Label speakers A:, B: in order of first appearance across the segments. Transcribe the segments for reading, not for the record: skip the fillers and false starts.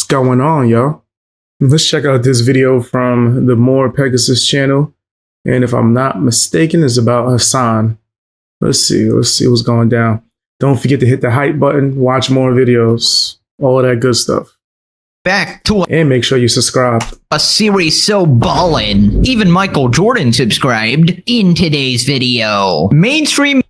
A: going on, y'all? Let's check out this video from the More Pegasus channel. And if I'm not mistaken, it's about Hasan. Let's see what's going down. Don't forget to hit the hype button, watch more videos, all that good stuff.
B: Back to
A: And make sure you subscribe.
B: a series so ballin', even Michael Jordan subscribed. In today's video, mainstream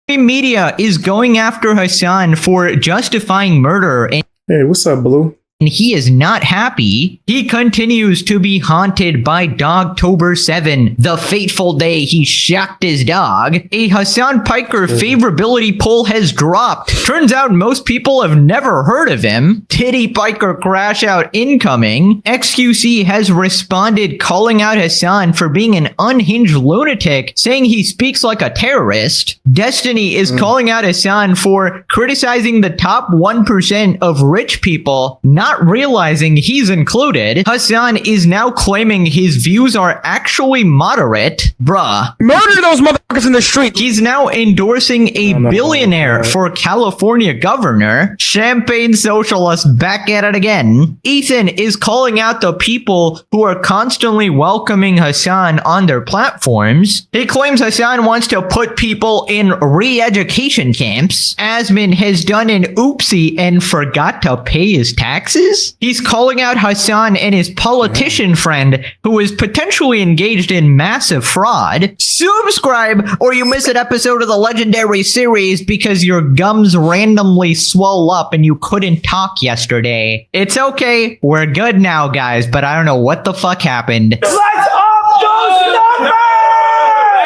B: media is going after Hasan for justifying murder, and
A: Hey, what's up, Blue?
B: he is not happy. He continues to be haunted by Dogtober 7, the fateful day he shocked his dog. A Hasan Piker favorability poll has dropped. Turns out most people have never heard of him. Titty Piker crash out incoming. XQC has responded calling out Hasan for being an unhinged lunatic, saying he speaks like a terrorist. Destiny is calling out Hasan for criticizing the top 1% of rich people, not realizing he's included. Hasan is now claiming his views are actually moderate. Bruh.
C: Murder those motherfuckers in the street.
B: He's now endorsing a billionaire for California governor. Champagne socialists back at it again. Ethan is calling out the people who are constantly welcoming Hasan on their platforms. He claims Hasan wants to put people in re-education camps. Asmon has done an oopsie and forgot to pay his taxes. He's calling out Hasan and his politician friend who is potentially engaged in massive fraud. Subscribe or you miss an episode of the legendary series because your gums randomly swell up and you couldn't talk yesterday. It's okay, we're good now, guys, but I don't know what the fuck happened.
C: Let's up those numbers!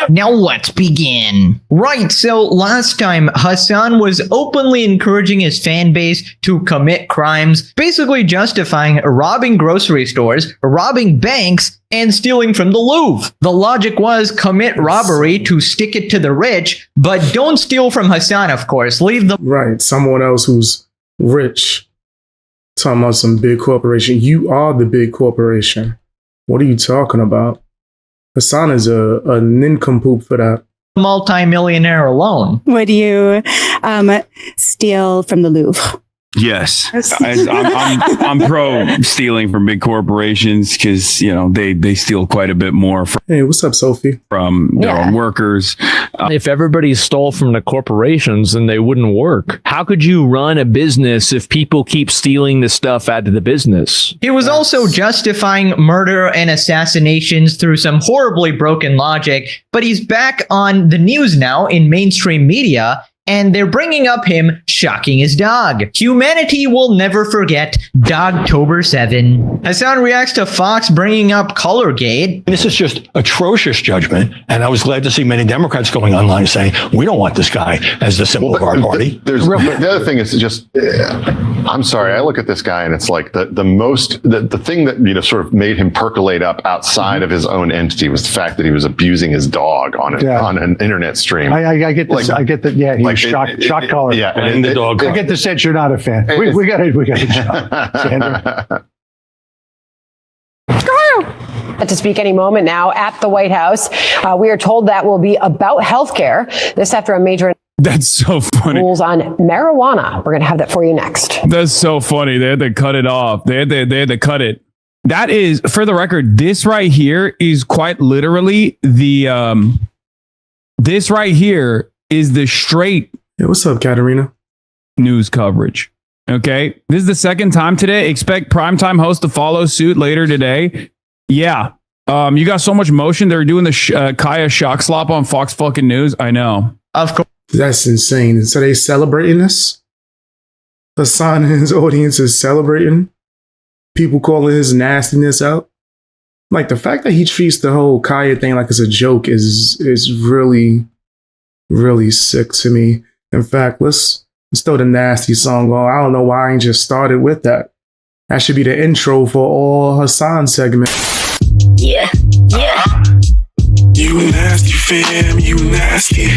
B: Now let's begin. Right, so last time Hasan was openly encouraging his fan base to commit crimes, basically justifying robbing grocery stores, robbing banks, and stealing from the Louvre. The logic was commit robbery to stick it to the rich, but don't steal from Hasan, of course. Leave the
A: Right, someone else who's rich. Talking about some big corporation. You are the big corporation. What are you talking about? Hasan is a nincompoop for that.
B: multi-millionaire alone.
D: Would you steal from the Louvre?
E: Yes, I'm pro stealing from big corporations because they steal quite a bit more
A: Hey, what's up, Sophie?
E: from their own workers.
F: If everybody stole from the corporations, then they wouldn't work. How could you run a business if people keep stealing the stuff out of the business?
B: He was also justifying murder and assassinations through some horribly broken logic, but he's back on the news now in mainstream media, and they're bringing up him shocking his dog. Humanity will never forget Dogtober 7. Hasan reacts to Fox bringing up Colorgate.
G: This is just atrocious judgment. And I was glad to see many Democrats going online saying, we don't want this guy as the symbol of our party.
H: The other thing is just, I'm sorry, I look at this guy and it's like the thing that, sort of made him percolate up outside of his own entity was the fact that he was abusing his dog on an internet stream.
C: I get this. I get that. Yeah, he was shock collar.
H: Yeah,
G: and the dog.
C: I get the sense you're not a fan. We got it, Sandra.
I: To speak any moment now at the White House. We are told that will be about healthcare. This after a major
E: That's so funny.
I: rules on marijuana. We're going to have that for you next.
E: That's so funny. They had to cut it off. They had to cut it. That is, for the record, this right here is quite literally the this right here is the straight
A: Hey, what's up, Katerina?
E: news coverage. Okay, this is the second time today. Expect primetime host to follow suit later today. Yeah, you got so much motion. They're doing the Kaya shock slop on Fox fucking News. I know.
B: Of course.
A: That's insane. So they celebrating this? Hasan and his audience is celebrating? People calling his nastiness out? Like, the fact that he treats the whole Kaya thing like it's a joke is really, really sick to me. In fact, let's throw the nasty song on. I don't know why I ain't just started with that. That should be the intro for all Hasan segments.
J: Yeah.
K: You nasty fam, you nasty.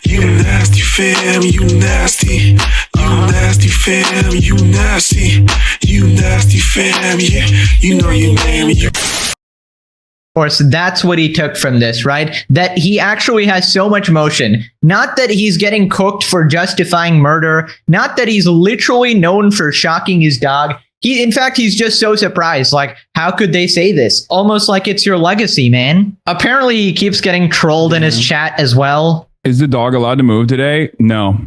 K: You nasty fam, you nasty. You nasty fam, you nasty. You nasty fam, yeah. You know your name.
B: Of course, that's what he took from this, right? That he actually has so much motion. Not that he's getting cooked for justifying murder. Not that he's literally known for shocking his dog. In fact, he's just so surprised. Like, how could they say this? Almost like it's your legacy, man. Apparently, he keeps getting trolled in his chat as well.
E: Is the dog allowed to move today? No.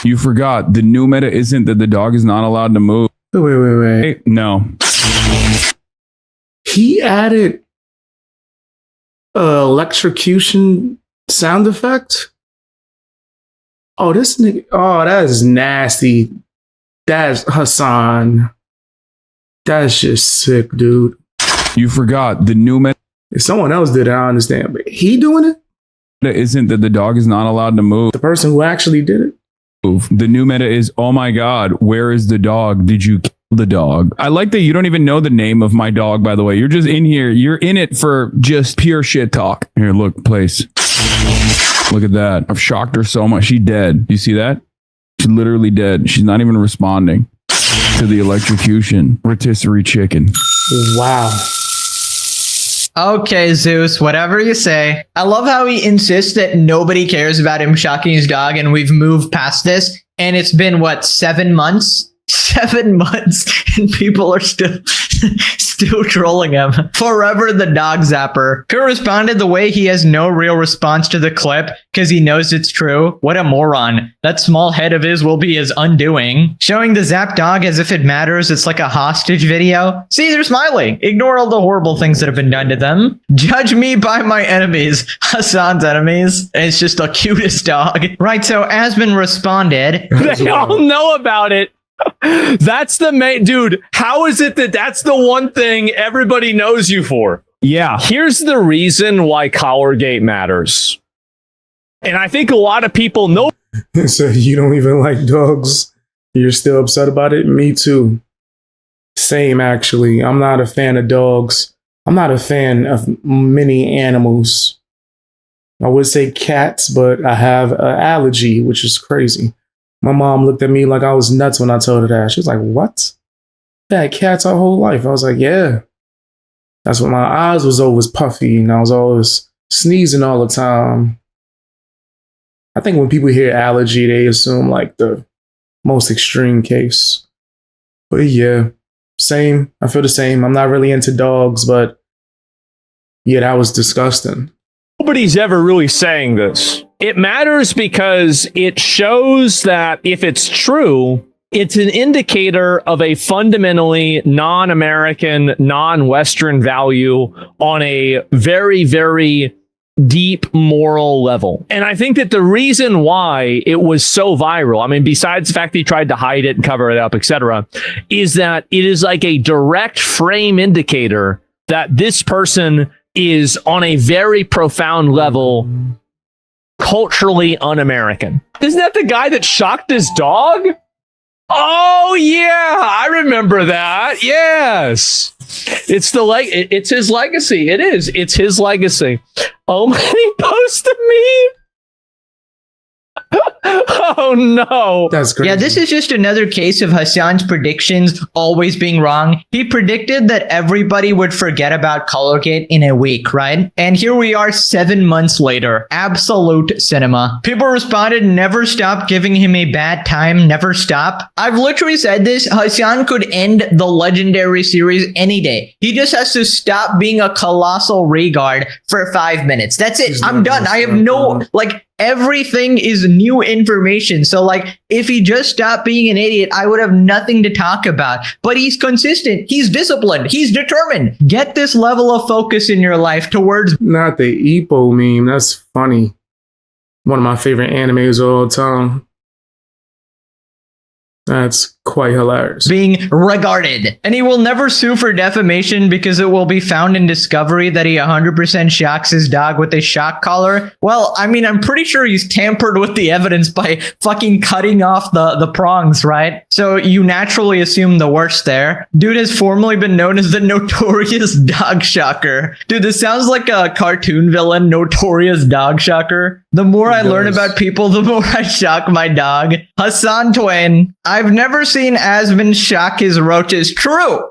E: You forgot. The new meta isn't that the dog is not allowed to move.
A: Wait.
E: No.
A: He added electrocution sound effect. Oh, this nigga. Oh, that is nasty. That's Hasan. That's just sick, dude.
E: You forgot. The new meta
A: If someone else did it, I understand. But he doing it?
E: isn't that the dog is not allowed to move.
A: The person who actually did it?
E: The new meta is, oh my God, where is the dog? Did you kill the dog? I like that you don't even know the name of my dog, by the way. You're just in here. You're in it for just pure shit talk. Here, look, place. Look at that. I've shocked her so much. She's dead. You see that? She's literally dead. She's not even responding to the electrocution. Rotisserie chicken.
A: Wow.
B: Okay, Zeus, whatever you say. I love how he insists that nobody cares about him shocking his dog, and we've moved past this. And it's been, what, 7 months? 7 months, and people are still trolling him. Forever the dog zapper, who responded the way he has no real response to the clip because he knows it's true. What a moron. That small head of his will be his undoing. Showing the zap dog as if it matters. It's like a hostage video. See, they're smiling. Ignore all the horrible things that have been done to them. Judge me by my enemies. Hasan's enemies. And it's just the cutest dog. Right, so Asmon responded.
F: They all know about it. That's the main dude. How is it that that's the one thing everybody knows you for?
E: Yeah.
F: Here's the reason why Collargate matters. And I think a lot of people know.
A: So you don't even like dogs? You're still upset about it? Me too. Same, actually. I'm not a fan of dogs. I'm not a fan of many animals. I would say cats, but I have an allergy, which is crazy. My mom looked at me like I was nuts when I told her that. She was like, what? I had cats our whole life. I was like, yeah. That's when my eyes was always puffy and I was always sneezing all the time. I think when people hear allergy, they assume like the most extreme case. But yeah, same. I feel the same. I'm not really into dogs, but yeah, that was disgusting.
F: Nobody's ever really saying this. It matters because it shows that if it's true, it's an indicator of a fundamentally non-American, non-Western value on a very, very deep moral level. And I think that the reason why it was so viral, I mean, besides the fact that he tried to hide it and cover it up, etc., is that it is like a direct frame indicator that this person is on a very profound level culturally un-American. Isn't that the guy that shocked his dog? Oh yeah, I remember that. Yes. It's it's his legacy. It is. It's his legacy. Oh my, he posted me. Oh no.
A: That's great.
B: Yeah, this is just another case of Hasan's predictions always being wrong. He predicted that everybody would forget about Collargate in a week, right? And here we are 7 months later. Absolute cinema. People responded, never stop giving him a bad time. Never stop. I've literally said this. Hasan could end the legendary series any day. He just has to stop being a colossal regard for 5 minutes. That's it. I'm done. I have no, everything is new information. So if he just stopped being an idiot, I would have nothing to talk about. But he's consistent. He's disciplined. He's determined. Get this level of focus in your life towards
A: not the Epo meme. That's funny. One of my favorite animes of all time. That's quite hilarious.
B: Being regarded. And he will never sue for defamation because it will be found in discovery that he 100% shocks his dog with a shock collar. Well, I mean, I'm pretty sure he's tampered with the evidence by fucking cutting off the prongs, right? So you naturally assume the worst there. Dude has formerly been known as the Notorious Dog Shocker. Dude, this sounds like a cartoon villain, Notorious Dog Shocker. The more I learn about people, the more I shock my dog. Hasan Twain. I've never seen seen Asmon shock his roaches. True.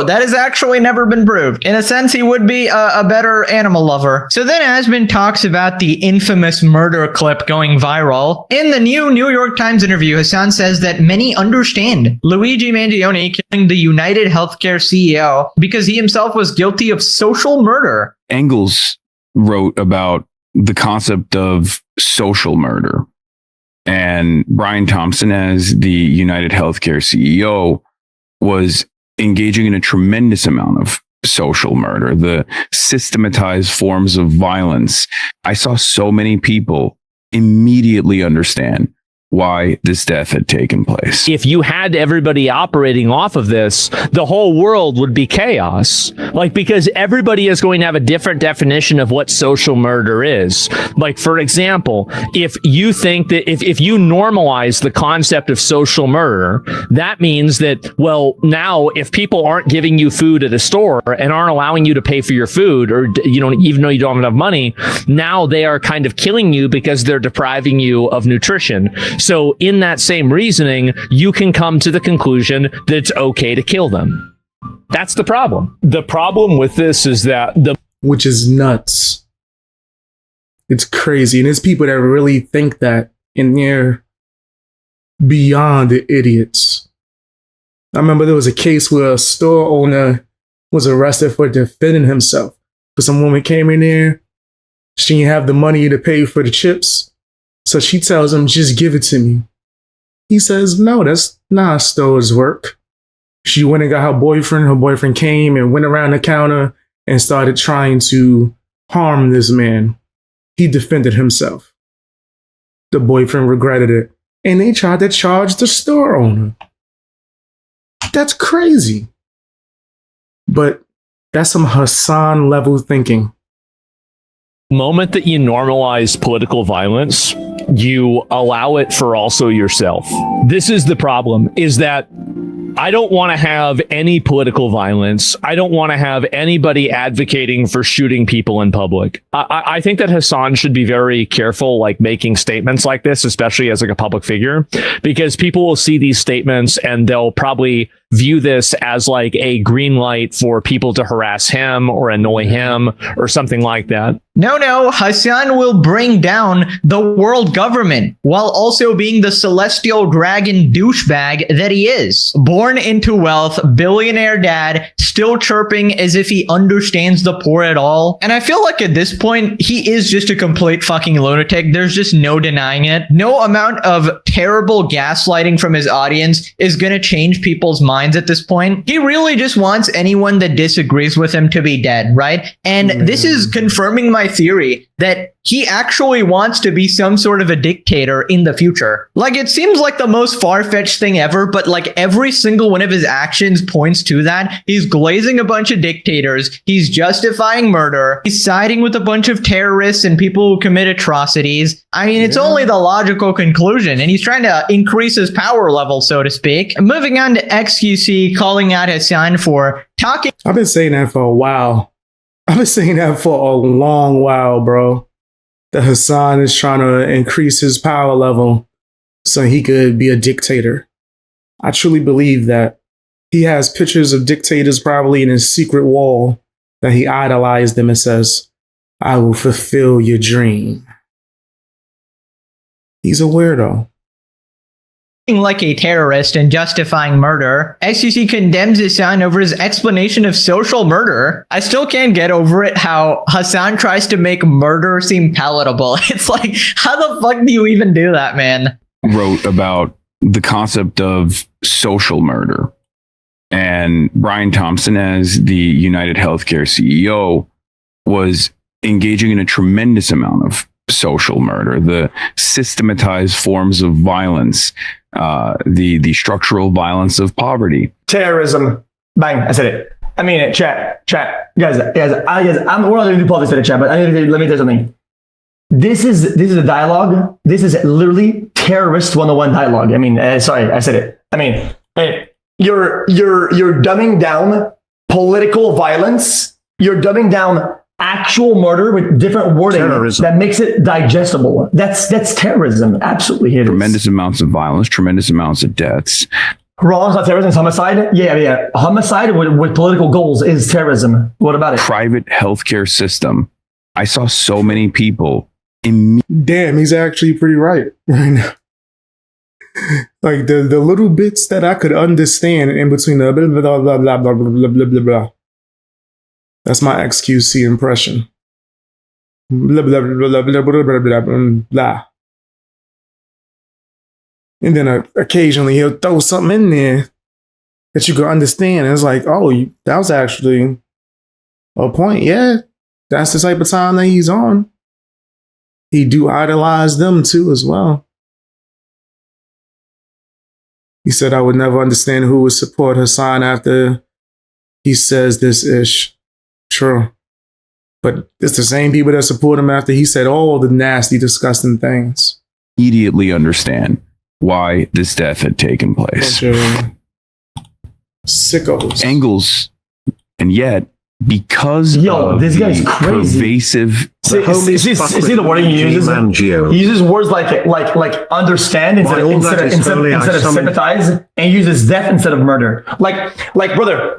B: That has actually never been proved. In a sense, he would be a better animal lover. So then Asmon talks about the infamous murder clip going viral. In the new New York Times interview, Hasan says that many understand Luigi Mangione killing the United Healthcare CEO because he himself was guilty of social murder.
E: Engels wrote about the concept of social murder. And Brian Thompson, as the United Healthcare CEO, was engaging in a tremendous amount of social murder, the systematized forms of violence. I saw so many people immediately understand why this death had taken place.
F: If you had everybody operating off of this, the whole world would be chaos. Like, because everybody is going to have a different definition of what social murder is. Like, for example, if you think that if you normalize the concept of social murder, that means that, well, now if people aren't giving you food at a store and aren't allowing you to pay for your food, or, you know, even though you don't have enough money, now they are kind of killing you because they're depriving you of nutrition. So in that same reasoning, you can come to the conclusion that it's okay to kill them. That's the problem. The problem with this is that
A: which is nuts. It's crazy. And there's people that really think that, and they're beyond the idiots. I remember there was a case where a store owner was arrested for defending himself. Because some woman came in there, she didn't have the money to pay for the chips. So she tells him, just give it to me. He says, no, that's not how stores work. She went and got her boyfriend. Her boyfriend came and went around the counter and started trying to harm this man. He defended himself. The boyfriend regretted it. And they tried to charge the store owner. That's crazy. But that's some Hasan level thinking.
F: moment that you normalize political violence, you allow it for also yourself. This is the problem, is that I don't want to have any political violence. I don't want to have anybody advocating for shooting people in public. I think that Hasan should be very careful, like making statements like this, especially as like a public figure, because people will see these statements and they'll probably view this as like a green light for people to harass him or annoy him or something like that.
B: No, Hasan will bring down the world government while also being the celestial dragon douchebag that he is. Born into wealth, billionaire dad, still chirping as if he understands the poor at all. And I feel like at this point, he is just a complete fucking lunatic. There's just no denying it. No amount of terrible gaslighting from his audience is going to change people's minds at this point. He really just wants anyone that disagrees with him to be dead, right? And this is confirming my theory that he actually wants to be some sort of a dictator in the future. Like, it seems like the most far-fetched thing ever, but like every single one of his actions points to that. He's glazing a bunch of dictators. He's justifying murder. He's siding with a bunch of terrorists and people who commit atrocities. I mean, it's only the logical conclusion, and he's trying to increase his power level, so to speak. Moving on to XQC calling out Hasan for talking.
A: I've been saying that for a while. I've been saying that for a long while, bro. That Hasan is trying to increase his power level so he could be a dictator. I truly believe that he has pictures of dictators probably in his secret wall that he idolized them and says, I will fulfill your dream. He's a weirdo.
B: Like a terrorist and justifying murder. XQC condemns Hasan over his explanation of social murder. I still can't get over it how Hasan tries to make murder seem palatable. It's like, how the fuck do you even do that, man?
E: Wrote about the concept of social murder. And Brian Thompson, as the United Healthcare CEO, was engaging in a tremendous amount of social murder, the systematized forms of violence, the structural violence of poverty.
J: Terrorism. Bang, I said it. I mean it. Chat. Guys, we're not going to do politics in the chat, but let me tell you something. This is a dialogue. This is literally terrorist 101 dialogue. I mean, sorry, I said it. I mean, hey, you're dumbing down political violence. You're dumbing down actual murder with different wording that makes it digestible. That's terrorism. Absolutely.
E: Tremendous amounts of violence, tremendous amounts of deaths.
J: Wrong's not terrorism, it's homicide? Yeah. Homicide with political goals is terrorism. What about it?
E: Private healthcare system. I saw so many people
A: Damn, he's actually pretty right now. Like the little bits that I could understand in between the blah blah blah blah blah blah blah blah blah. That's my XQC impression. Blah blah blah blah blah blah blah blah blah. And then occasionally he'll throw something in there that you can understand. And it's like, oh, that was actually a point. Yeah, that's the type of time that he's on. He do idolize them too as well. He said, I would never understand who would support Hasan after he says this ish. True. But it's the same people that support him after he said all the nasty, disgusting things.
E: Immediately understand why this death had taken place.
A: Sickos.
E: Angles. And yet, because of
J: this guy's crazy.
E: Pervasive.
J: See the wording he uses? He uses words like understand instead of sympathize, and he uses death instead of murder. Like brother,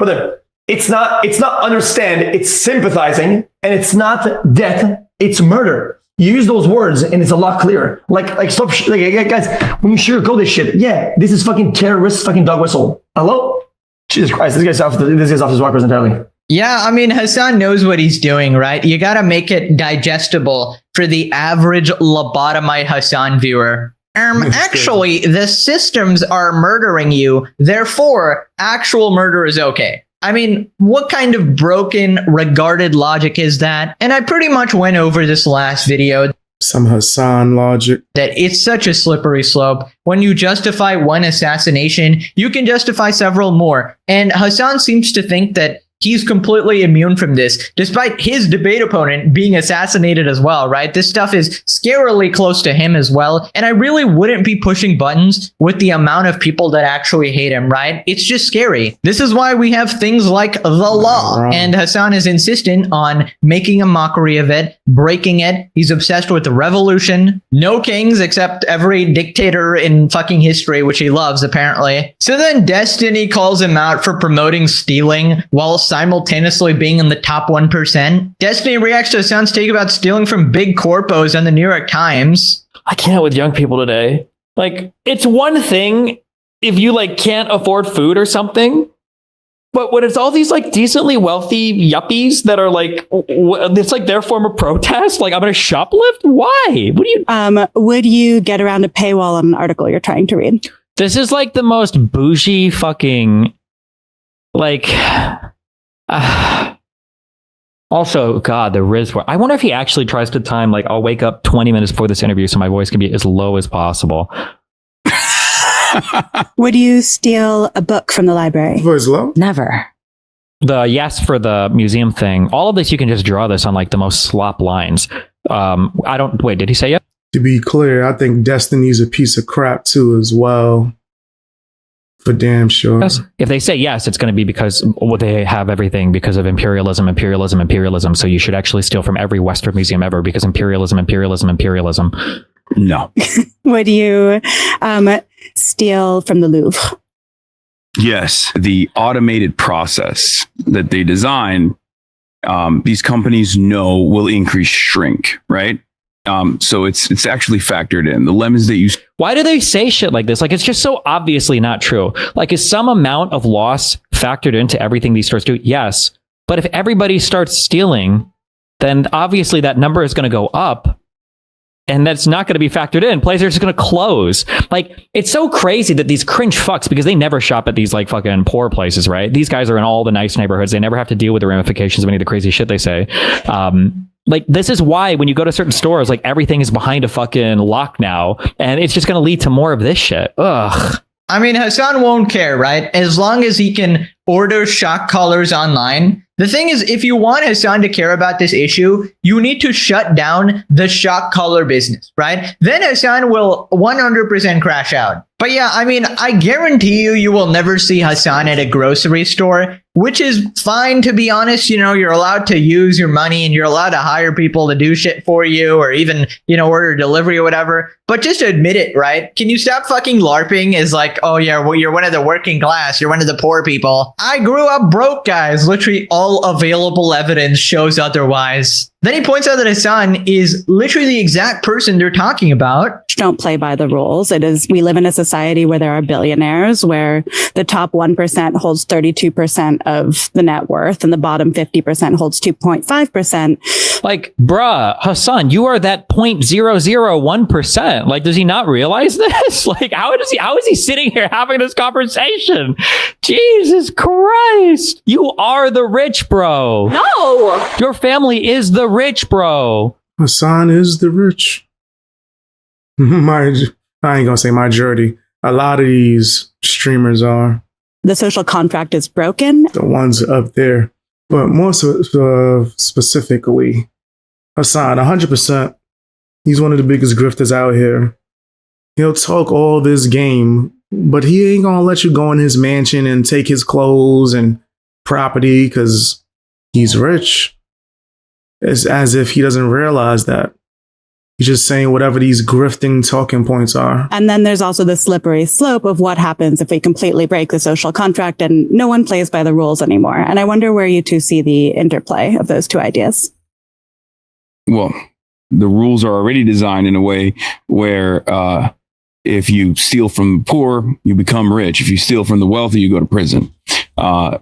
J: it's not understand, it's sympathizing, and it's not death, it's murder. You use those words and it's a lot clearer. Stop, guys, when you sugarcoat this shit, yeah, this is fucking terrorist, fucking dog whistle. Hello? Jesus Christ, this guy's off his rockers entirely.
B: Yeah, I mean, Hasan knows what he's doing, right? You got to make it digestible for the average lobotomite Hasan viewer. Actually, the systems are murdering you. Therefore, actual murder is okay. I mean, what kind of broken, regarded logic is that? And I pretty much went over this last video.
A: Some Hasan logic.
B: That it's such a slippery slope. When you justify one assassination, you can justify several more. And Hasan seems to think that he's completely immune from this, despite his debate opponent being assassinated as well, right? This stuff is scarily close to him as well. And I really wouldn't be pushing buttons with the amount of people that actually hate him, right? It's just scary. This is why we have things like the law. And Hasan is insistent on making a mockery of it, breaking it. He's obsessed with the revolution. No kings except every dictator in fucking history, which he loves, apparently. So then Destiny calls him out for promoting stealing while simultaneously being in the top 1%. Destiny reacts to Hasan's take about stealing from big corpos on the New York Times.
L: I can't with young people today. Like, it's one thing if you can't afford food or something, but when it's all these decently wealthy yuppies that are it's their form of protest. I'm gonna shoplift. Why? What do you?
D: Would you get around a paywall on an article you're trying to read?
L: This is the most bougie fucking also, God, the Riz. I wonder if he actually tries to time, I'll wake up 20 minutes before this interview so my voice can be as low as possible.
D: Would you steal a book from the library?
A: Voice low?
D: Never.
L: Yes, for the museum thing. All of this, you can just draw this on the most slop lines. Wait, did he say yes?
A: To be clear, I think Destiny's a piece of crap too as well. For damn sure.
L: If they say yes, it's going to be because they have everything because of imperialism. So you should actually steal from every Western museum ever because imperialism.
E: No.
D: Would you steal from the Louvre?
E: Yes. The automated process that they design, these companies know will increase shrink, right? So it's actually factored in. The lemons that you...
L: Why do they say shit like this? It's just so obviously not true. Is some amount of loss factored into everything these stores do? Yes. But if everybody starts stealing, then obviously that number is going to go up. And that's not going to be factored in. Places are just going to close. It's so crazy that these cringe fucks, because they never shop at these fucking poor places, right? These guys are in all the nice neighborhoods. They never have to deal with the ramifications of any of the crazy shit they say. This is why when you go to certain stores, everything is behind a fucking lock now, and it's just going to lead to more of this shit. Ugh.
B: I mean, Hasan won't care, right? As long as he can order shock collars online. The thing is, if you want Hasan to care about this issue, you need to shut down the shock collar business, right? Then Hasan will 100% crash out. But yeah, I mean, I guarantee you will never see Hasan at a grocery store which is fine, to be honest. You know, you're allowed to use your money and you're allowed to hire people to do shit for you, or even, you know, order delivery or whatever. But just admit it, right? Can you stop fucking LARPing as like, oh yeah, well, you're one of the working class, you're one of the poor people. I grew up broke, guys. Literally all available evidence shows otherwise. Then he points out that Hasan is literally the exact person they're talking about.
D: Don't play by the rules. We live in a society where there are billionaires, where the top 1% holds 32% of the net worth and the bottom 50% holds 2.5%.
L: Like, bruh, Hasan, you are that 0.001%. Like, does he not realize this? Like, how is he sitting here having this conversation? Jesus Christ. You are the rich, bro.
I: No.
L: Your family is the rich, bro.
A: Hasan is the rich. I ain't gonna say majority. A lot of these streamers are.
D: The social contract is broken.
A: The ones up there. But more specifically, Hasan, 100%. He's one of the biggest grifters out here. He'll talk all this game, but he ain't gonna let you go in his mansion and take his clothes and property because he's rich. It's as if he doesn't realize that. He's just saying whatever these grifting talking points are.
D: And then there's also the slippery slope of what happens if we completely break the social contract and no one plays by the rules anymore. And I wonder where you two see the interplay of those two ideas.
E: Well, the rules are already designed in a way where if you steal from the poor, you become rich. If you steal from the wealthy, you go to prison.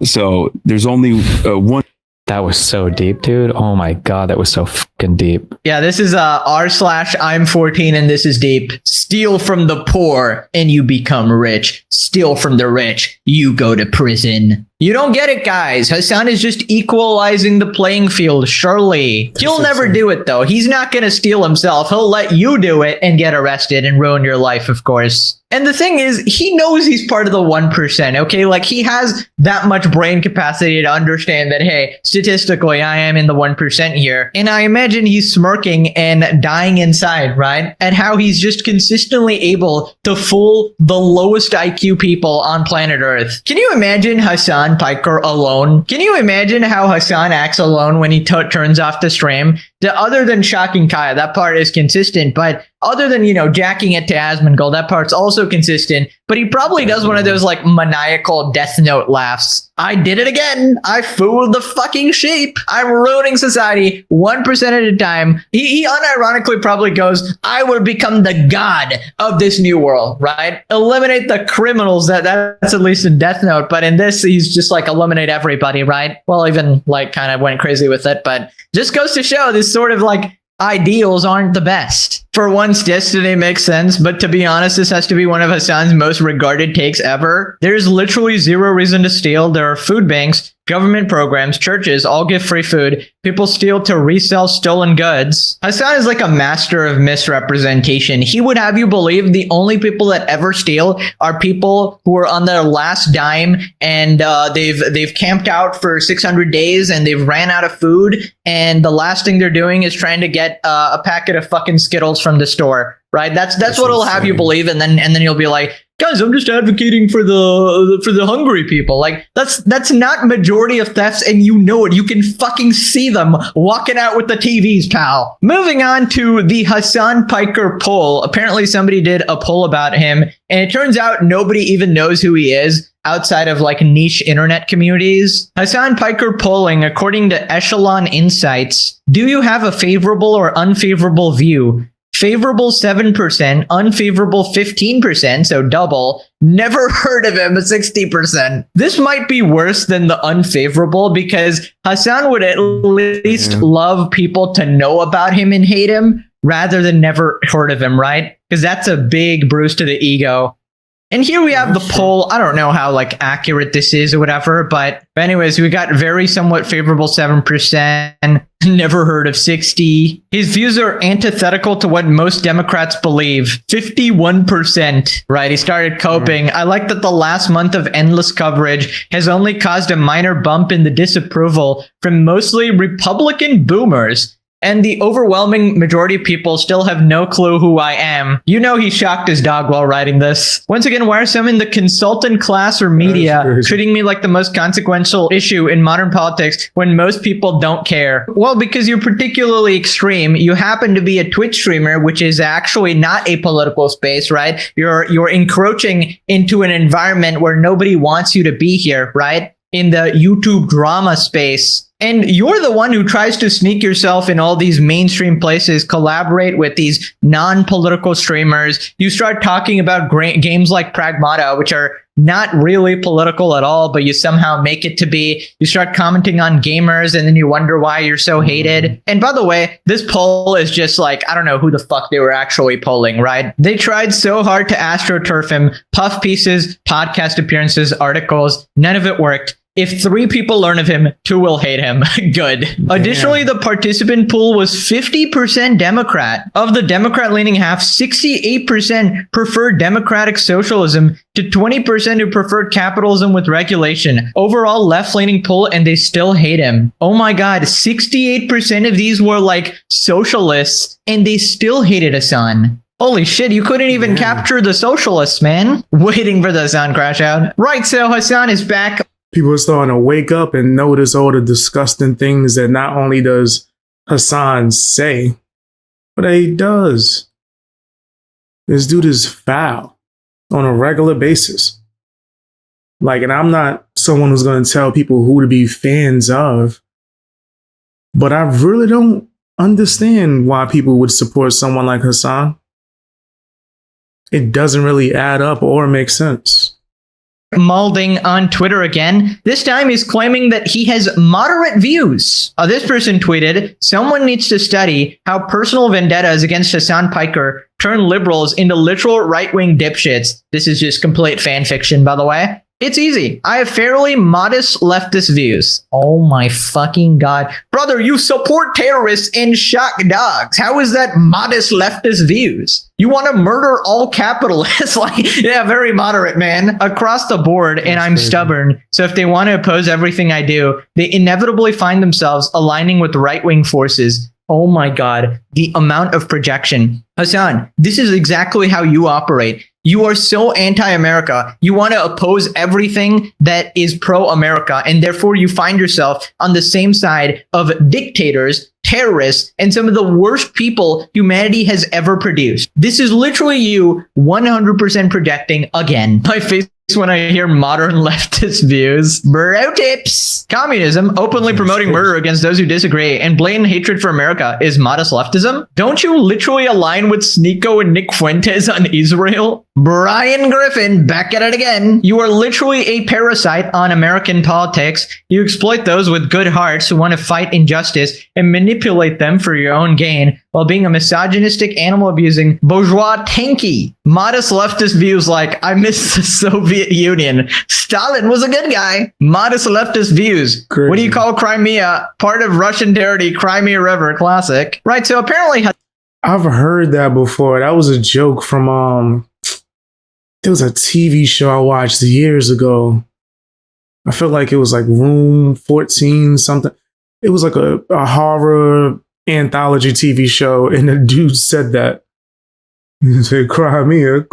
E: So there's only one.
L: That was so deep, dude. Oh my God, that was so fucking deep.
B: Yeah, this is r/I'm 14 and this is deep. Steal from the poor and you become rich. Steal from the rich, you go to prison. You don't get it, guys. Hasan is just equalizing the playing field, surely. He'll never do it, though. He's not going to steal himself. He'll let you do it and get arrested and ruin your life, of course. And the thing is, he knows he's part of the 1%, okay? Like, he has that much brain capacity to understand that, hey, statistically, I am in the 1% here. And I imagine he's smirking and dying inside, right? At how he's just consistently able to fool the lowest IQ people on planet Earth. Can you imagine Hasan Piker alone? Can you imagine how Hasan acts alone when he turns off the stream? Other than shocking Kaya, that part is consistent, but other than, you know, jacking it to Asmongold, that part's also consistent, but he probably does one of those like maniacal Death Note laughs. I did it again. I fooled the fucking sheep. I'm ruining society 1% at a time. He unironically probably goes, I will become the god of this new world, right? Eliminate the criminals. That's at least in Death Note, but in this, he's just like eliminate everybody, right? Well, even like kind of went crazy with it, but just goes to show this sort of like ideals aren't the best. For once, destiny makes sense, but to be honest, this has to be one of Hasan's most regarded takes ever. There's literally zero reason to steal. There are food banks, government programs, churches all give free food. People steal to resell stolen goods. Hasan is like a master of misrepresentation. He would have you believe the only people that ever steal are people who are on their last dime and they've camped out for 600 days and they've ran out of food, and the last thing they're doing is trying to get a packet of fucking Skittles from the store, right? That's what it'll have you believe, and then you'll be like, guys, I'm just advocating for the hungry people. Like, that's not majority of thefts, and you know it. You can fucking see them walking out with the TVs, pal. Moving on to the Hasan Piker poll. Apparently somebody did a poll about him, and it turns out nobody even knows who he is outside of like niche internet communities. Hasan Piker polling, according to Echelon Insights, do you have a favorable or unfavorable view? Favorable 7%, unfavorable 15%, so double. Never heard of him, 60%. This might be worse than the unfavorable because Hasan would at least love people to know about him and hate him rather than never heard of him, right? Because that's a big bruise to the ego. And here we have the poll. I don't know how like accurate this is or whatever, but anyways, we got very somewhat favorable 7%, never heard of 60. His views are antithetical to what most Democrats believe, 51%, right? He started coping. I like that the last month of endless coverage has only caused a minor bump in the disapproval from mostly Republican boomers. And the overwhelming majority of people still have no clue who I am. You know he shocked his dog while writing this. Once again, why are some in the consultant class or media treating me like the most consequential issue in modern politics when most people don't care? Well, because you're particularly extreme. You happen to be a Twitch streamer, which is actually not a political space, right? You're encroaching into an environment where nobody wants you to be here, right? In the YouTube drama space. And you're the one who tries to sneak yourself in all these mainstream places, collaborate with these non-political streamers. You start talking about games like Pragmata, which are not really political at all, but you somehow make it to be. You start commenting on gamers and then you wonder why you're so hated. And by the way, this poll is just like, I don't know who the fuck they were actually polling, right? They tried so hard to astroturf him, puff pieces, podcast appearances, articles, none of it worked. If 3 people learn of him, 2 will hate him. Good. Damn. Additionally, the participant pool was 50% Democrat. Of the Democrat-leaning half, 68% preferred democratic socialism to 20% who preferred capitalism with regulation. Overall left-leaning poll, and they still hate him. Oh my god, 68% of these were like socialists, and they still hated Hasan. Holy shit, you couldn't even capture the socialists, man. Waiting for the Hasan crash out. Right, so Hasan is back.
A: People are starting to wake up and notice all the disgusting things that not only does Hasan say, but he does. This dude is foul on a regular basis. Like, and I'm not someone who's going to tell people who to be fans of, but I really don't understand why people would support someone like Hasan. It doesn't really add up or make sense.
B: Malding on Twitter again. This time he's claiming that he has moderate views. This person tweeted, someone needs to study how personal vendettas against Hasan Piker turn liberals into literal right-wing dipshits. This is just complete fan fiction, by the way. It's easy. I have fairly modest leftist views. Oh my fucking god. Brother, you support terrorists and shock dogs. How is that modest leftist views? You want to murder all capitalists? Like, yeah, very moderate, man. Across the board, and I'm stubborn. So if they want to oppose everything I do, they inevitably find themselves aligning with right-wing forces. Oh my god, the amount of projection. Hasan, this is exactly how you operate. You are so anti-America. You want to oppose everything that is pro-America, and therefore you find yourself on the same side of dictators, terrorists, and some of the worst people humanity has ever produced. This is literally you 100% projecting again. My face when I hear modern leftist views. Bro tips. Communism, openly promoting murder against those who disagree, and blatant hatred for America is modest leftism? Don't you literally align with Sneeko and Nick Fuentes on Israel? Brian Griffin, back at it again. You are literally a parasite on American politics. You exploit those with good hearts who want to fight injustice and manipulate them for your own gain, while being a misogynistic, animal-abusing, bourgeois tanky. Modest leftist views like, I miss the Soviet Union. Stalin was a good guy. Modest leftist views. Crazy. What do you call Crimea? Part of Russian territory, Crimea River, classic. Right, so apparently...
A: I've heard that before. That was a joke from, there was a TV show I watched years ago. I feel like it was like Room 14 something. It was like a horror anthology TV show, and the dude said that. He said, Crimea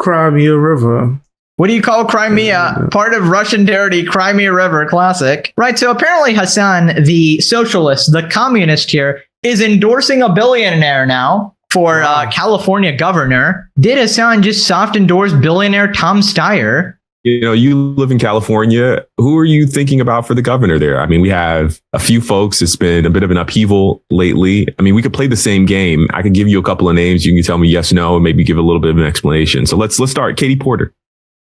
A: River.
B: What do you call Crimea? Part of Russian territory, Crimea River, classic. Right, so apparently Hasan, the socialist, the communist here, is endorsing a billionaire now for California governor. Did Hasan just soft endorse billionaire Tom Steyer?
M: You know, you live in California. Who are you thinking about for the governor there? I mean, we have a few folks. It's been a bit of an upheaval lately. I mean, we could play the same game. I could give you a couple of names. You can tell me yes, no, and maybe give a little bit of an explanation. So let's start. Katie Porter.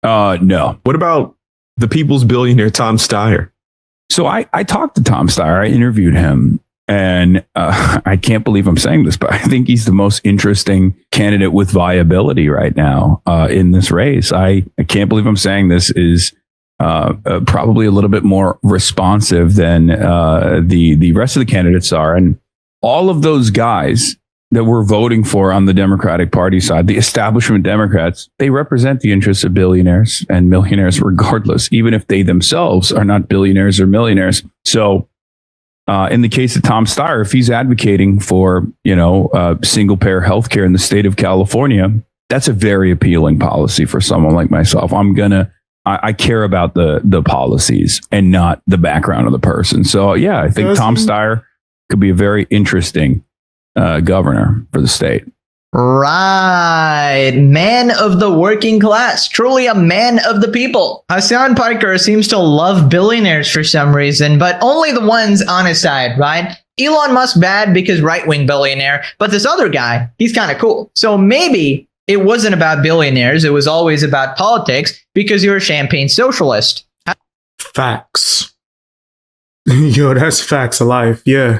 E: No.
M: What about the people's billionaire, Tom Steyer?
E: So I talked to Tom Steyer. I interviewed him. And I can't believe I'm saying this, but I think he's the most interesting candidate with viability right now in this race. I can't believe I'm saying this is probably a little bit more responsive than the rest of the candidates are. And all of those guys that we're voting for on the Democratic Party side, the establishment Democrats, they represent the interests of billionaires and millionaires regardless, even if they themselves are not billionaires or millionaires. So in the case of Tom Steyer, if he's advocating for, single payer healthcare in the state of California, that's a very appealing policy for someone like myself. I care about the policies and not the background of the person. So yeah, I think Tom Steyer could be a very interesting governor for the state.
B: Right. Man of the working class. Truly a man of the people. Hasan Piker seems to love billionaires for some reason, but only the ones on his side, right? Elon Musk bad because right-wing billionaire, but this other guy, he's kind of cool. So maybe it wasn't about billionaires. It was always about politics because you're a champagne socialist.
A: Facts. Yo, that's facts of life. Yeah.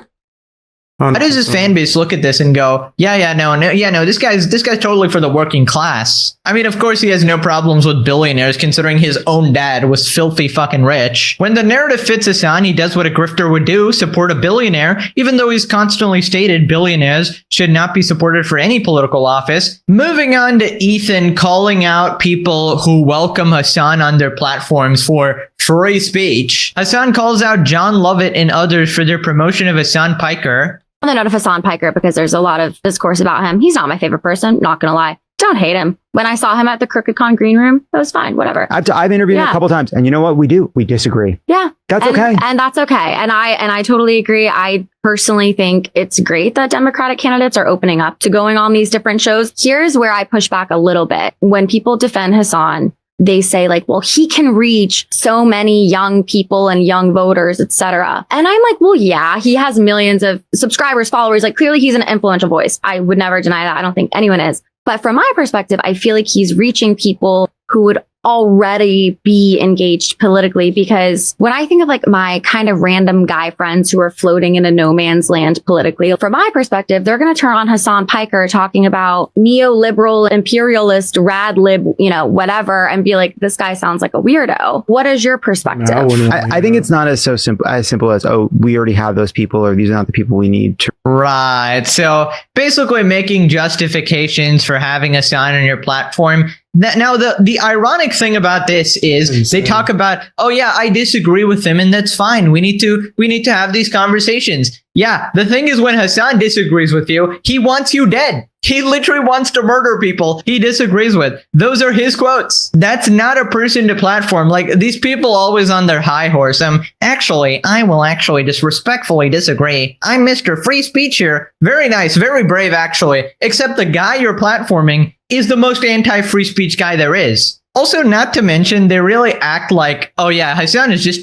B: How does his fan base look at this and go, no, this guy's totally for the working class? I mean, of course, he has no problems with billionaires, considering his own dad was filthy fucking rich. When the narrative fits Hasan, he does what a grifter would do, support a billionaire, even though he's constantly stated billionaires should not be supported for any political office. Moving on to Ethan calling out people who welcome Hasan on their platforms for free speech. Hasan calls out John Lovett and others for their promotion of Hasan Piker.
N: On the note of Hasan Piker, because there's a lot of discourse about him. He's not my favorite person, not gonna lie. Don't hate him. When I saw him at the Crooked Con green room, it was fine, whatever.
O: I've interviewed him a couple times, and you know what we do? We disagree.
N: Yeah.
O: That's okay.
N: And that's okay. And I totally agree. I personally think it's great that Democratic candidates are opening up to going on these different shows. Here's where I push back a little bit. When people defend Hasan, they say like, well, he can reach so many young people and young voters, etc. And I'm like, well, yeah, he has millions of subscribers, followers. Like clearly he's an influential voice. I would never deny that. I don't think anyone is. But from my perspective, I feel like he's reaching people who would already be engaged politically, because when I think of like my kind of random guy friends who are floating in a no man's land politically, from my perspective, they're going to turn on Hasan Piker talking about neoliberal, imperialist, rad lib, whatever, and be like, this guy sounds like a weirdo. What is your perspective?
O: I think it's not as simple as, oh, we already have those people, or these are not the people we need to.
B: Right. So basically making justifications for having Hasan on your platform. Now, the ironic thing about this is they talk about, oh yeah, I disagree with him, and that's fine. We need to have these conversations. Yeah, the thing is, when Hasan disagrees with you, he wants you dead. He literally wants to murder people he disagrees with. Those are his quotes. That's not a person to platform. Like, these people always on their high horse. I will just respectfully disagree. I'm Mr. Free Speech here. Very nice, very brave, actually. Except the guy you're platforming is the most anti-free speech guy there is. Also, not to mention, they really act like, oh yeah, Hasan is he's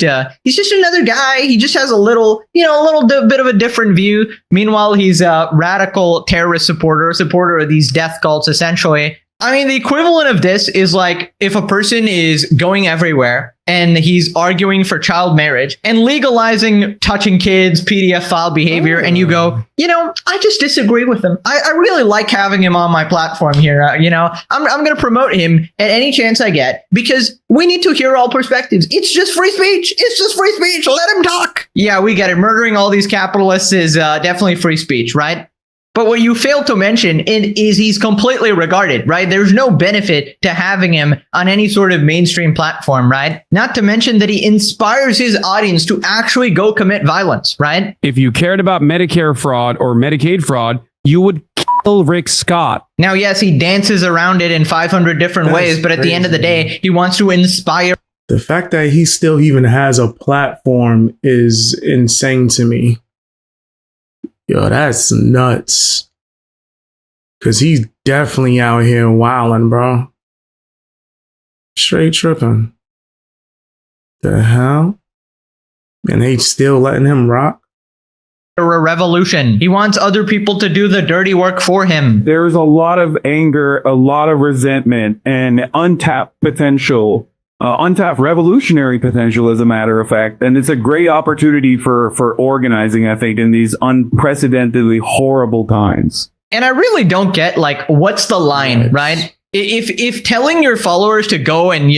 B: just another guy. He just has a little bit of a different view. Meanwhile, he's a radical terrorist supporter of these death cults, essentially. I mean, the equivalent of this is like if a person is going everywhere and he's arguing for child marriage and legalizing touching kids, PDF file behavior, and you go, I just disagree with him. I really like having him on my platform here. I'm going to promote him at any chance I get, because we need to hear all perspectives. It's just free speech. It's just free speech. Let him talk. Yeah, we get it. Murdering all these capitalists is definitely free speech, right? But what you fail to mention is he's completely regarded, right? There's no benefit to having him on any sort of mainstream platform, right? Not to mention that he inspires his audience to actually go commit violence, right?
E: If you cared about Medicare fraud or Medicaid fraud, you would kill Rick Scott.
B: Now, yes, he dances around it in 500 different ways, but at the end of the day, he wants to inspire.
A: The fact that he still even has a platform is insane to me. Yo, that's nuts. Because he's definitely out here wilding, bro. Straight tripping. The hell? And they still letting him rock?
B: A revolution. He wants other people to do the dirty work for him.
P: There's a lot of anger, a lot of resentment, and untapped potential. Untapped revolutionary potential, as a matter of fact. And it's a great opportunity for organizing, I think, in these unprecedentedly horrible times.
B: And I really don't get, like, what's the line, right? If telling your followers to go and,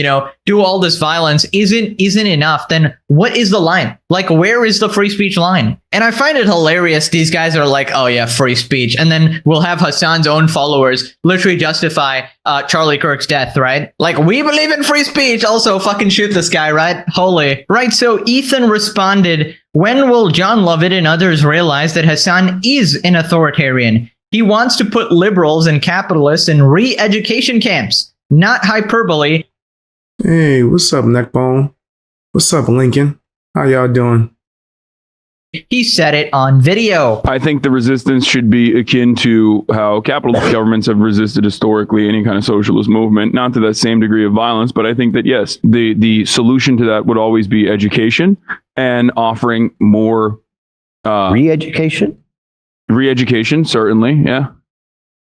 B: do all this violence isn't enough, then what is the line? Like, where is the free speech line? And I find it hilarious. These guys are like, oh yeah, free speech. And then we'll have Hasan's own followers literally justify Charlie Kirk's death, right? Like, we believe in free speech. Also, fucking shoot this guy, right? Holy. Right, so Ethan responded, when will John Lovett and others realize that Hasan is an authoritarian? He wants to put liberals and capitalists in re-education camps, not hyperbole.
A: Hey, what's up, Neckbone? What's up, Lincoln? How y'all doing?
B: He said it on video.
E: I think the resistance should be akin to how capitalist governments have resisted historically any kind of socialist movement, not to that same degree of violence, but I think that, yes, the solution to that would always be education and offering more...
Q: re-education?
E: Re-education, certainly, yeah.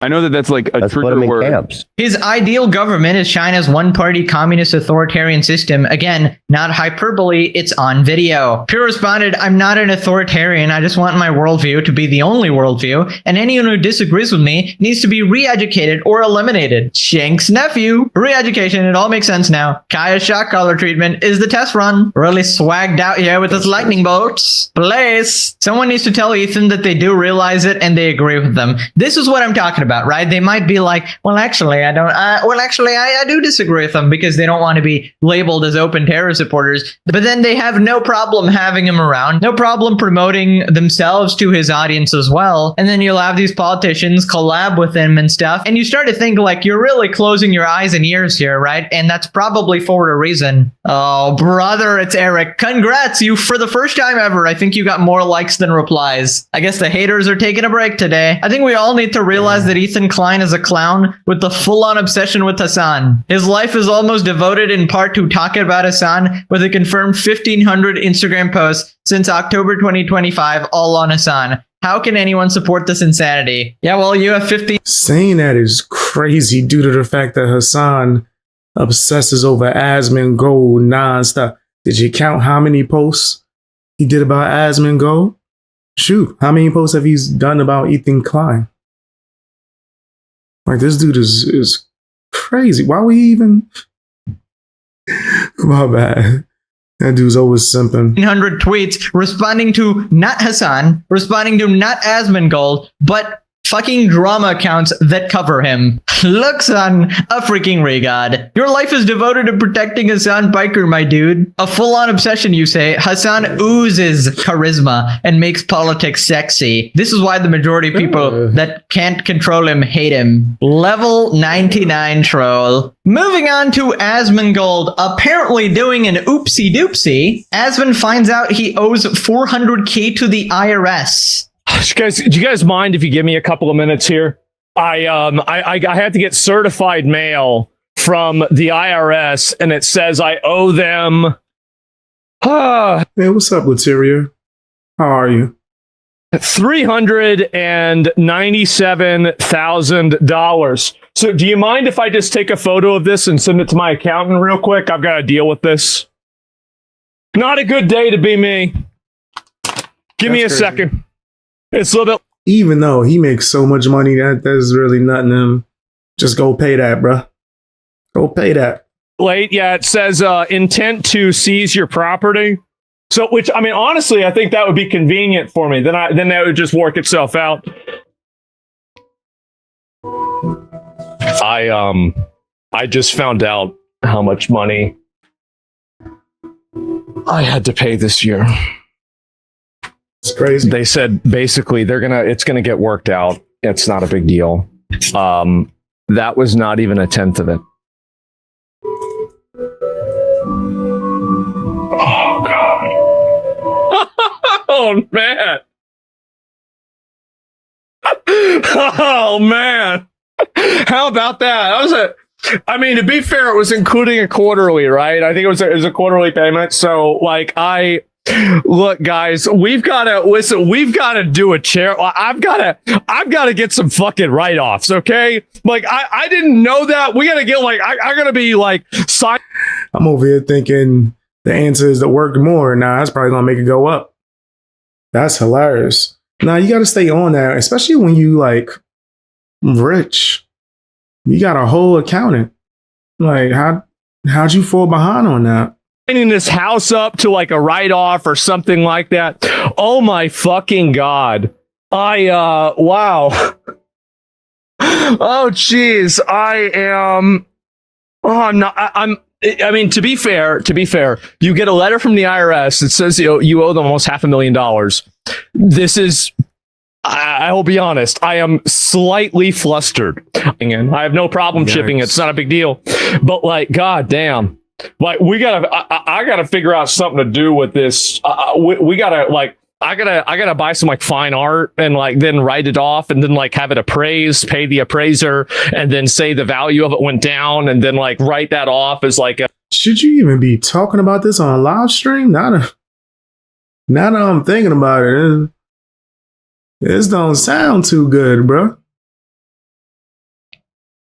E: I know that's like a trigger word.
Q: Camps.
B: His ideal government is China's one-party communist authoritarian system. Again, not hyperbole, it's on video. Pure responded, I'm not an authoritarian. I just want my worldview to be the only worldview, and anyone who disagrees with me needs to be re-educated or eliminated. Shank's nephew. Re-education, it all makes sense now. Kaya's shock collar treatment is the test run. Really swagged out here with his lightning bolts. Place. Someone needs to tell Ethan that they do realize it and they agree with them. This is what I'm talking about. Right? They might be like, well, actually, I do disagree with them because they don't want to be labeled as open terror supporters. But then they have no problem having him around, no problem promoting themselves to his audience as well. And then you'll have these politicians collab with him and stuff. And you start to think like you're really closing your eyes and ears here, right? And that's probably for a reason. Oh, brother, it's Eric. Congrats, you for the first time ever. I think you got more likes than replies. I guess the haters are taking a break today. I think we all need to realize that Ethan Klein is a clown with the full-on obsession with Hasan. His life is almost devoted in part to talking about Hasan, with a confirmed 1,500 Instagram posts since October 2025, all on Hasan. How can anyone support this insanity? Yeah, well, you have 50.
A: Saying that is crazy due to the fact that Hasan obsesses over Asmongold nonstop. Did you count how many posts he did about Asmongold? Shoot, how many posts have he done about Ethan Klein? Like, this dude is crazy. Why would he even... My bad. That dude's always simping.
B: 100 tweets responding to not Hasan, responding to not Asmongold, but fucking drama accounts that cover him. Look, son, a freaking regard. Your life is devoted to protecting Hasan Piker, my dude. A full-on obsession, you say. Hasan oozes charisma and makes politics sexy. This is why the majority of people that can't control him hate him. Level 99 troll. Moving on to Asmongold, apparently doing an oopsie-doopsie. Asmon finds out he owes $400K to the IRS.
F: Do you guys mind if you give me a couple of minutes here? I had to get certified mail from the IRS, and it says I owe them.
A: Hey, what's up, Lateria? How are you?
F: $397,000. So, do you mind if I just take a photo of this and send it to my accountant real quick? I've got to deal with this. Not a good day to be me. Give me a second. It's a little bit.
A: Even though he makes so much money, that's really nothing to him. Just go pay that, bruh. Go pay that.
F: Late, yeah. It says intent to seize your property. So, which I mean, honestly, I think that would be convenient for me. Then that would just work itself out. I just found out how much money I had to pay this year.
A: It's crazy.
F: They said basically it's gonna get worked out. It's not a big deal. That was not even a tenth of it. Oh God. Oh man. Oh man. How about that? I mean, to be fair, it was including a quarterly, right? I think it was a quarterly payment. So like look, guys, we've got to do a chair. I've got to get some fucking write-offs. Okay. Like I didn't know that. We got to get I got to be
A: I'm over here thinking the answer is to work more. Nah, that's probably going to make it go up. That's hilarious. Nah, you got to stay on that, especially when you rich. You got a whole accountant. Like, how'd you fall behind on that?
F: Lining this house up to like a write-off or something like that. Oh my fucking God. Wow. Oh geez. I'm not, I mean, to be fair, you get a letter from the IRS that says you owe them almost $500,000. This is, I will be honest, I am slightly flustered. And I have no problem shipping it. It's not a big deal. But like, God damn. Like I gotta figure out something to do with this. We gotta like, I gotta buy some like fine art and like then write it off and then like have it appraised, pay the appraiser, and then say the value of it went down and then like write that off as like
A: should you even be talking about this on a live stream? Now that I'm thinking about it, this don't sound too good, bro.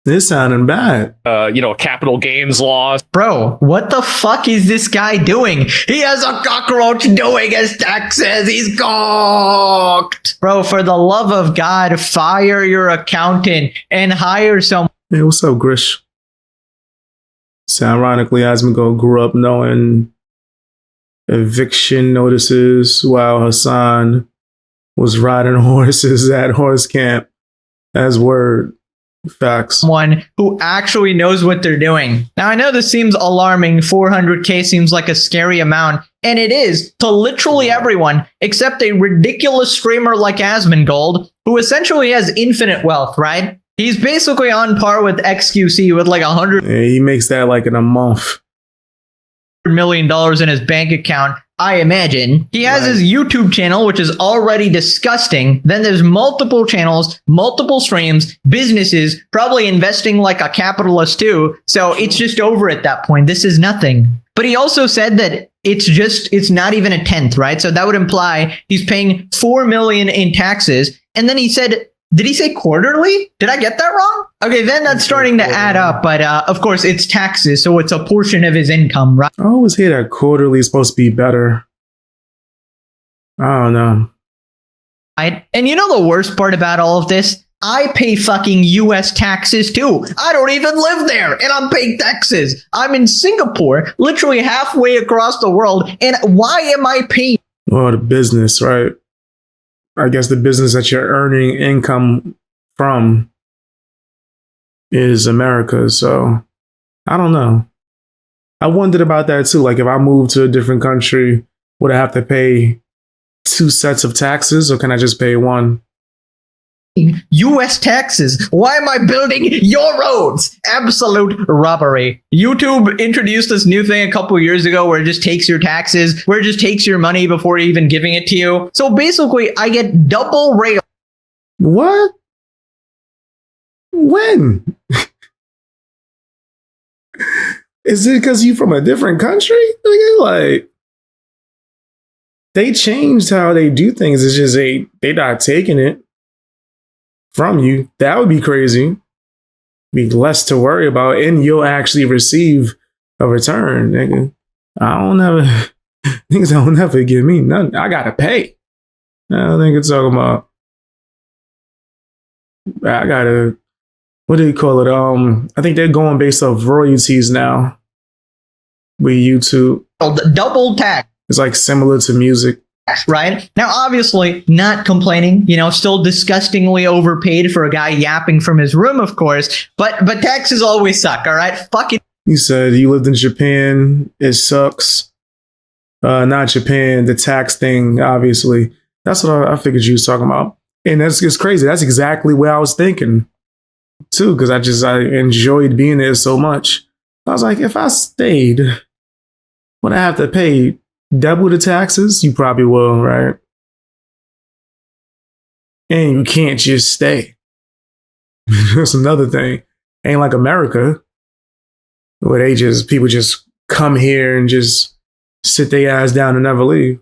A: This sounding bad.
F: Capital gains laws.
B: Bro, what the fuck is this guy doing? He has a cockroach doing his taxes. He's cooked. Bro, for the love of God, fire your accountant and hire someone.
A: Hey, what's up, Grish? So ironically, Asmongold grew up knowing eviction notices while Hasan was riding horses at horse camp. As word. Facts.
B: One who actually knows what they're doing. Now, I know this seems alarming. 400K seems like a scary amount, and it is to literally everyone except a ridiculous streamer like Asmongold, who essentially has infinite wealth, right? He's basically on par with XQC with like 100.
A: Yeah, he makes that like in a month.
B: $100 million in his bank account. I imagine he has his YouTube channel, which is already disgusting. Then there's multiple channels, multiple streams, businesses, probably investing like a capitalist too. So it's just over at that point. This is nothing. But he also said that it's not even a tenth, right? So that would imply he's paying $4 million in taxes. And then he said, did he say quarterly? Did I get that wrong? Okay, then that's starting to add up. But of course, it's taxes, so it's a portion of his income, right?
A: I always hear that quarterly is supposed to be better. I don't know.
B: And you know the worst part about all of this? I pay fucking US taxes too. I don't even live there, and I'm paying taxes. I'm in Singapore, literally halfway across the world, and why am I paying?
A: Well, the business, right? I guess the business that you're earning income from is America. So I don't know. I wondered about that too. Like if I move to a different country, would I have to pay 2 sets of taxes or can I just pay one?
B: US taxes. Why am I building your roads? Absolute robbery. YouTube introduced this new thing a couple years ago where it just takes your taxes, where it just takes your money before even giving it to you. So basically, I get double rail.
A: What? When? Is it because you from a different country? Like, they changed how they do things. It's just they not taking it from you. That would be crazy. Be less to worry about, and you'll actually receive a return. Nigga. Niggas don't never give me nothing. I gotta pay. I don't think it's talking about. I gotta. What do you call it? I think they're going based off royalties now. With YouTube,
B: double tax.
A: It's like similar to music.
B: Right? Now, obviously, not complaining, still disgustingly overpaid for a guy yapping from his room, of course, but taxes always suck, all right? Fuck it.
A: You said you lived in Japan. It sucks. Not Japan, the tax thing, obviously. That's what I figured you was talking about. And it's crazy. That's exactly what I was thinking, too, because I enjoyed being there so much. I was like, if I stayed, would I have to pay double the taxes? You probably will, right? And you can't just stay. That's another thing. Ain't like America, where people just come here and just sit their ass down and never leave.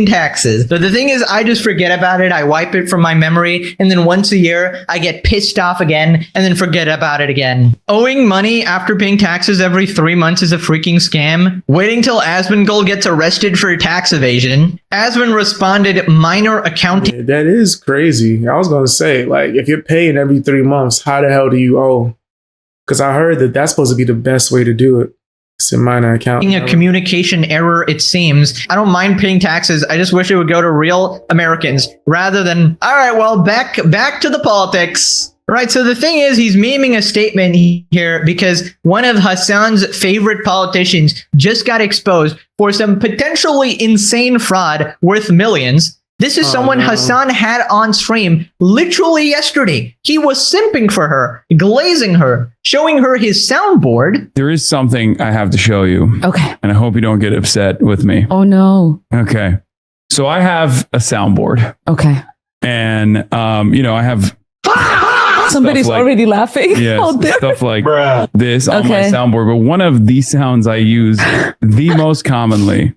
B: taxes. So the thing is, I just forget about it. I wipe it from my memory. And then once a year, I get pissed off again and then forget about it again. Owing money after paying taxes every 3 months is a freaking scam. Waiting till Asmongold gets arrested for tax evasion. Asmon responded, minor accounting.
A: Yeah, that is crazy. I was going to say, like, if you're paying every 3 months, how the hell do you owe? Because I heard that that's supposed to be the best way to do it. It's a minor account.
B: A communication error, it seems. I don't mind paying taxes. I just wish it would go to real Americans rather than, all right, well, back to the politics. Right, so the thing is, he's memeing a statement here because one of Hasan's favorite politicians just got exposed for some potentially insane fraud worth millions. This is someone Hasan had on stream literally yesterday. He was simping for her, glazing her, showing her his soundboard.
E: There is something I have to show you.
R: Okay.
E: And I hope you don't get upset with me.
R: Oh, no.
E: Okay. So I have a soundboard.
R: Okay.
E: And, I have...
R: Somebody's already laughing.
E: Yes, stuff like this on my soundboard. But one of the sounds I use the most commonly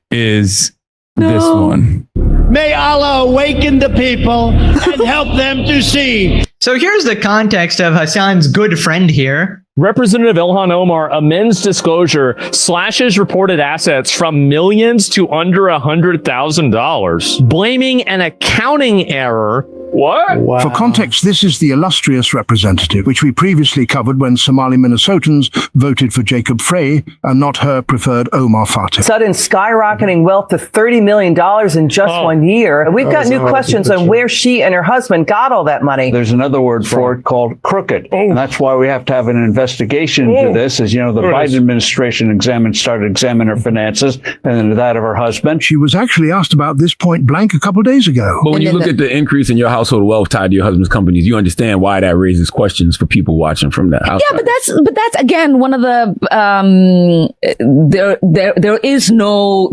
E: is this one.
S: May Allah awaken the people and help them to see.
B: So here's the context of Hasan's good friend here.
F: Representative Ilhan Omar amends disclosure, slashes reported assets from millions to under $100,000, blaming an accounting error. What?
T: Wow. For context, this is the illustrious representative, which we previously covered when Somali Minnesotans voted for Jacob Frey and not her preferred Omar Fateh.
U: Sudden skyrocketing wealth to $30 million in just 1 year. We've got new questions on where she and her husband got all that money.
C: There's another word for it called crooked. And that's why we have to have an investigation into this. As you know, the Biden administration started examining her finances and then that of her husband.
T: She was actually asked about this point blank a couple of days ago.
M: But when you look at the increase in your household wealth tied to your husband's companies, you understand why that raises questions for people watching from that house.
R: Yeah, but that's again one of the there is no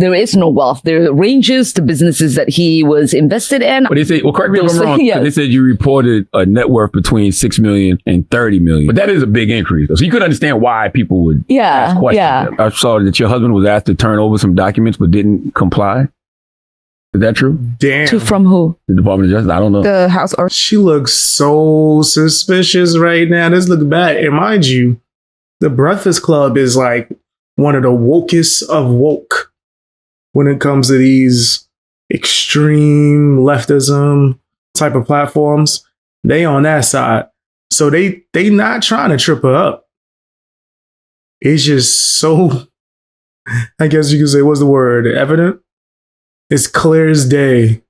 R: wealth. There are ranges to businesses that he was invested in.
M: But they say, well, correct me if I'm wrong. Yes. They said you reported a net worth between $6 million and $30 million. But that is a big increase. So you could understand why people would ask questions.
R: Yeah.
M: I saw that your husband was asked to turn over some documents but didn't comply. Is that true?
A: Damn.
R: From who?
M: The Department of Justice? I don't know.
R: The House or
A: she looks so suspicious right now. This look bad. And mind you, the Breakfast Club is like one of the wokest of woke when it comes to these extreme leftism type of platforms. They on that side. So they not trying to trip her up. It's just so, I guess you could say, what's the word? Evident? It's clear as day.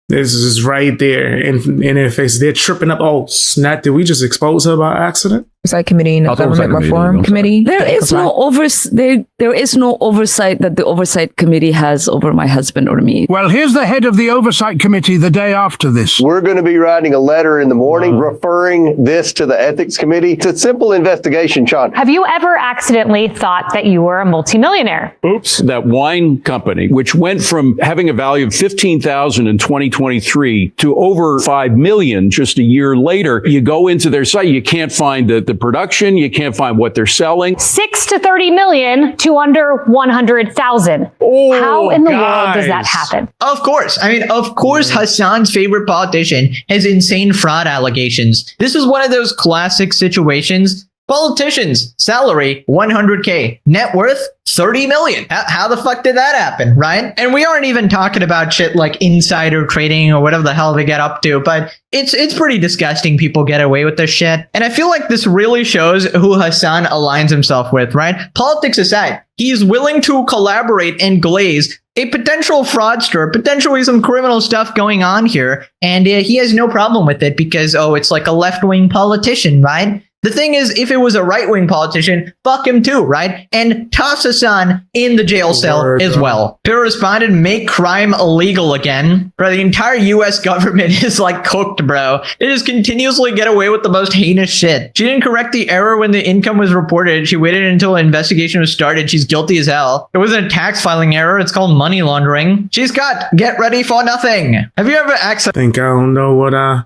A: This is right there in their face. They're tripping up. Oh, snap. Did we just expose her by accident?
V: Oversight Committee and the Government Reform Committee.
R: There is no oversight that the Oversight Committee has over my husband or me.
T: Well, here's the head of the Oversight Committee the day after this.
Q: We're going to be writing a letter in the morning referring this to the Ethics Committee. It's a simple investigation, Sean.
W: Have you ever accidentally thought that you were a multimillionaire?
X: Oops. That wine company, which went from having a value of $15,000 in 2023 to over $5 million just a year later, you go into their site, you can't find the production, you can't find what they're selling.
W: 6 to 30 million to under 100,000. How in the world does that happen?
B: Of course. I mean, of course, Hasan's favorite politician has insane fraud allegations. This is one of those classic situations. Politicians, salary, 100K, net worth, 30 million. How the fuck did that happen, right? And we aren't even talking about shit like insider trading or whatever the hell they get up to, but it's pretty disgusting people get away with this shit. And I feel like this really shows who Hasan aligns himself with, right? Politics aside, he's willing to collaborate and glaze a potential fraudster, potentially some criminal stuff going on here, and he has no problem with it because, it's like a left-wing politician, right? The thing is, if it was a right-wing politician, fuck him too, right? And toss Hasan in the jail cell as well. Piker responded, make crime illegal again. Bro, the entire US government is like cooked, bro. They just continuously get away with the most heinous shit. She didn't correct the error when the income was reported. She waited until an investigation was started. She's guilty as hell. It wasn't a tax filing error. It's called money laundering. She's caught. Get ready for nothing. Have you ever accessed...
A: Think I don't know what I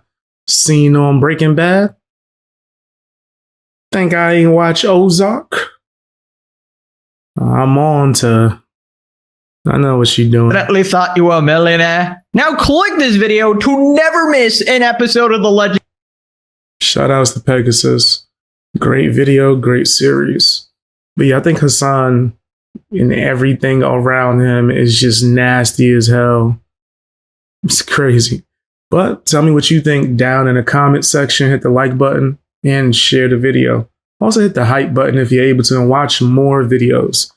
A: seen on Breaking Bad? Think I ain't watch Ozark? I'm on to I know what she's doing.
B: Definitely thought you were a millionaire. Now click this video to never miss an episode of the Legend.
A: Shout outs to Pegasus. Great video, great series. But yeah, I think Hasan and everything around him is just nasty as hell. It's crazy. But tell me what you think down in the comment section. Hit the like button and share the video. Also hit the hype button if you're able to, and watch more videos.